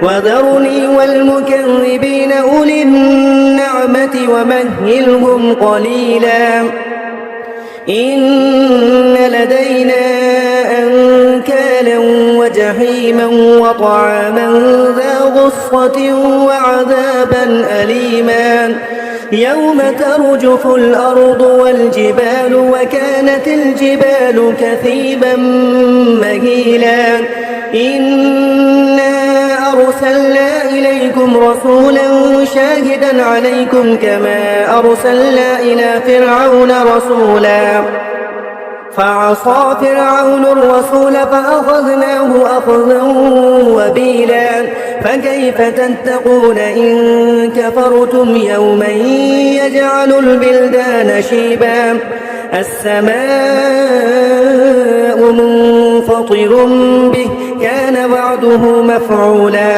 وذرني والمكذبين أولي النعمة ومهلهم قليلا إن لدينا أنكالا وجحيما وطعاما ذا غصة وعذابا أليما يوم ترجف الأرض والجبال وكانت الجبال كثيبا مهيلا إنا أرسلنا إليكم رسولا شاهدا عليكم كما أرسلنا إلى فرعون رسولا فعصى فرعون الرسول فأخذناه أخذا وبيلا فكيف تتقون إن كفرتم يوما يجعل البلدان شيبا السماء منفطر به كان وعده مفعولا